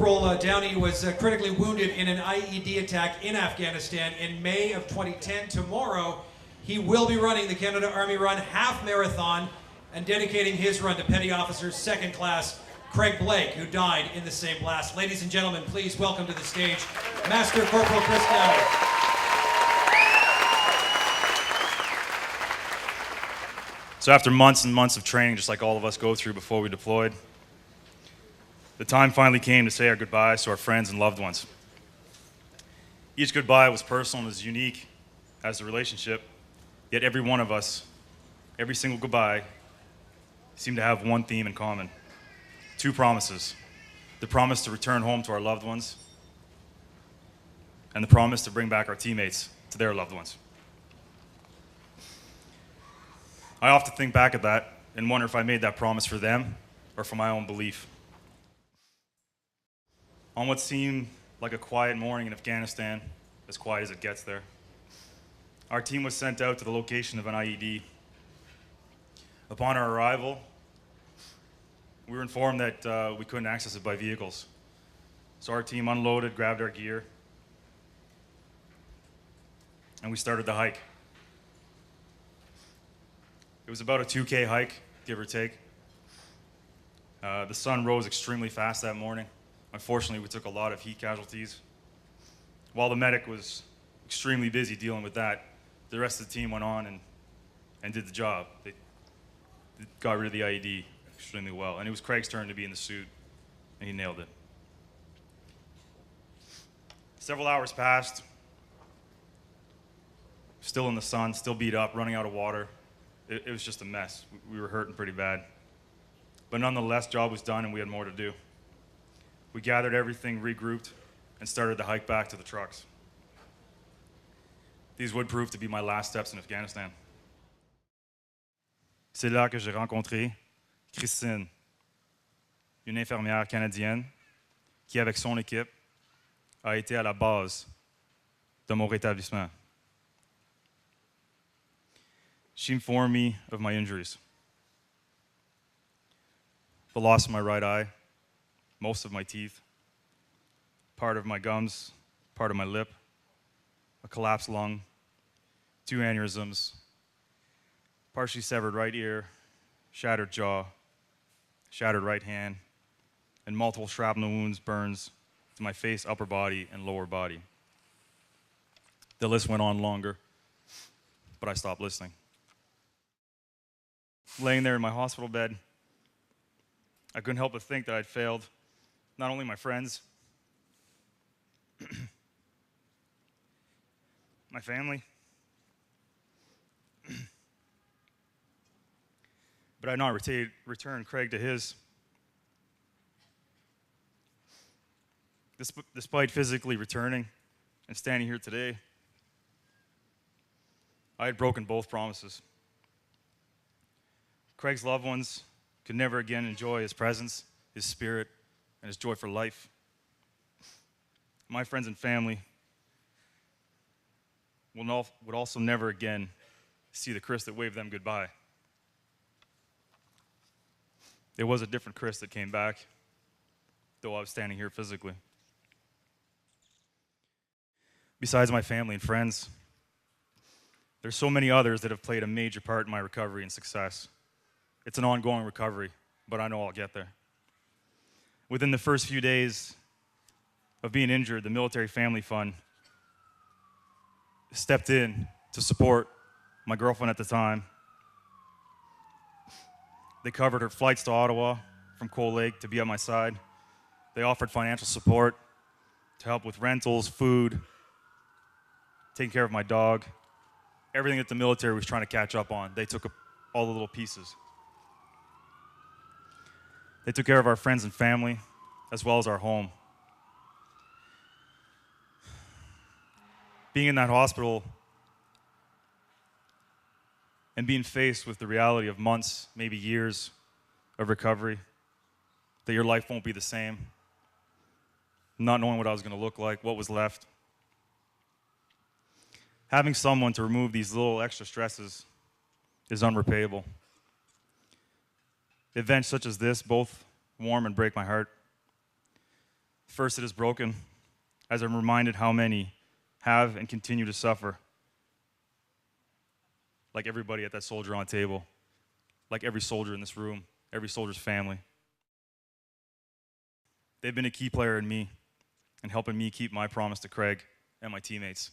Corporal Downey was critically wounded in an IED attack in Afghanistan in May of 2010. Tomorrow, he will be running the Canada Army Run Half Marathon and dedicating his run to Petty Officer Second Class Craig Blake, who died in the same blast. Ladies and gentlemen, please welcome to the stage Master Corporal Chris Downey. So after months and months of training, just like all of us go through before we deployed, the time finally came to say our goodbyes to our friends and loved ones. Each goodbye was personal and as unique as the relationship, yet every one of us, every single goodbye, seemed to have one theme in common. Two promises. The promise to return home to our loved ones, and the promise to bring back our teammates to their loved ones. I often think back at that and wonder if I made that promise for them or for my own belief. On what seemed like a quiet morning in Afghanistan, as quiet as it gets there, our team was sent out to the location of an IED. Upon our arrival, we were informed that we couldn't access it by vehicles. So our team unloaded, grabbed our gear, and we started the hike. It was about a 2K hike, give or take. The sun rose extremely fast that morning. Unfortunately, we took a lot of heat casualties. While the medic was extremely busy dealing with that, the rest of the team went on and did the job. They got rid of the IED extremely well. And it was Craig's turn to be in the suit, and he nailed it. Several hours passed. Still in the sun, still beat up, running out of water. It was just a mess. We were hurting pretty bad. But nonetheless, job was done and we had more to do. We gathered everything, regrouped, and started the hike back to the trucks. These would prove to be my last steps in Afghanistan. C'est là que j'ai rencontré Christine, une infirmière canadienne qui, avec son équipe, a été à la base de mon rétablissement. She informed me of my injuries. The loss of my right eye, most of my teeth, part of my gums, part of my lip, a collapsed lung, 2 aneurysms, partially severed right ear, shattered jaw, shattered right hand, and multiple shrapnel wounds, burns to my face, upper body, and lower body. The list went on longer, but I stopped listening. Laying there in my hospital bed, I couldn't help but think that I'd failed not only my friends, my family, but I'd not returned Craig to his. Despite physically returning and standing here today, I had broken both promises. Craig's loved ones could never again enjoy his presence, his spirit, and his joy for life. My friends and family would also never again see the Chris that waved them goodbye. It was a different Chris that came back, though I was standing here physically. Besides my family and friends, there's so many others that have played a major part in my recovery and success. It's an ongoing recovery, but I know I'll get there. Within the first few days of being injured, the Military Family Fund stepped in to support my girlfriend at the time. They covered her flights to Ottawa from Cold Lake to be at my side. They offered financial support to help with rentals, food, taking care of my dog, everything that the military was trying to catch up on. They took all the little pieces. They took care of our friends and family, as well as our home. Being in that hospital and being faced with the reality of months, maybe years of recovery, that your life won't be the same, not knowing what I was going to look like, what was left. Having someone to remove these little extra stresses is unrepayable. Events such as this both warm and break my heart. First, it is broken, as I'm reminded how many have and continue to suffer. Like everybody at that soldier on table, like every soldier in this room, every soldier's family. They've been a key player in me and helping me keep my promise to Craig and my teammates.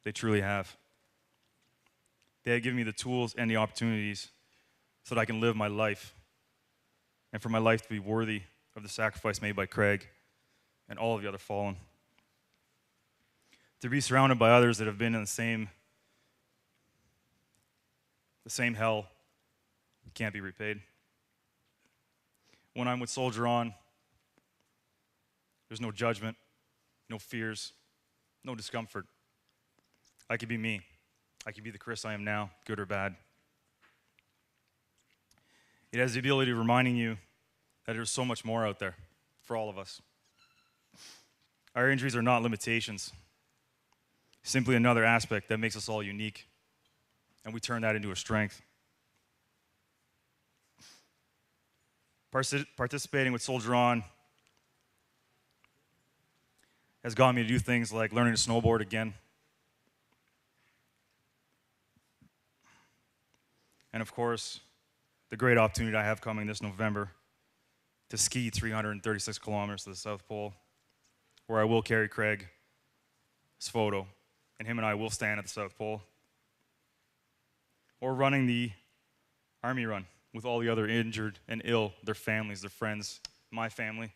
They truly have. They have given me the tools and the opportunities so that I can live my life and for my life to be worthy of the sacrifice made by Craig and all of the other fallen. To be surrounded by others that have been in the same hell can't be repaid. When I'm with Soldier On, there's no judgment, no fears, no discomfort. I could be me. I could be the Chris I am now, good or bad. It has the ability of reminding you that there's so much more out there for all of us. Our injuries are not limitations, simply another aspect that makes us all unique, and we turn that into a strength. Participating with Soldier On has gotten me to do things like learning to snowboard again. And of course, the great opportunity I have coming this November to ski 336 kilometers to the South Pole, where I will carry Craig's photo, and him and I will stand at the South Pole. Or running the Army Run with all the other injured and ill, their families, their friends, my family.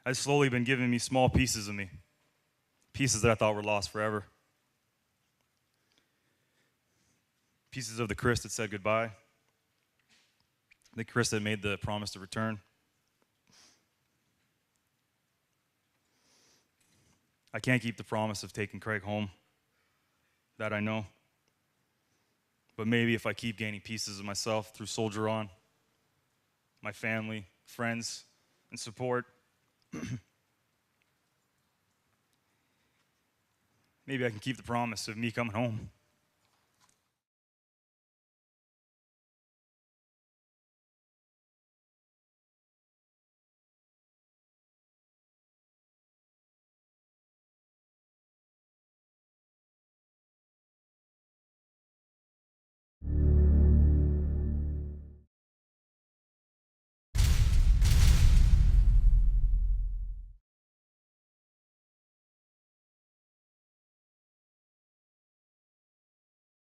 Has slowly been giving me small pieces of me, pieces that I thought were lost forever. Pieces of the Chris that said goodbye, the Chris that made the promise to return. I can't keep the promise of taking Craig home, that I know. But maybe if I keep gaining pieces of myself through Soldier On, my family, friends, and support, maybe I can keep the promise of me coming home.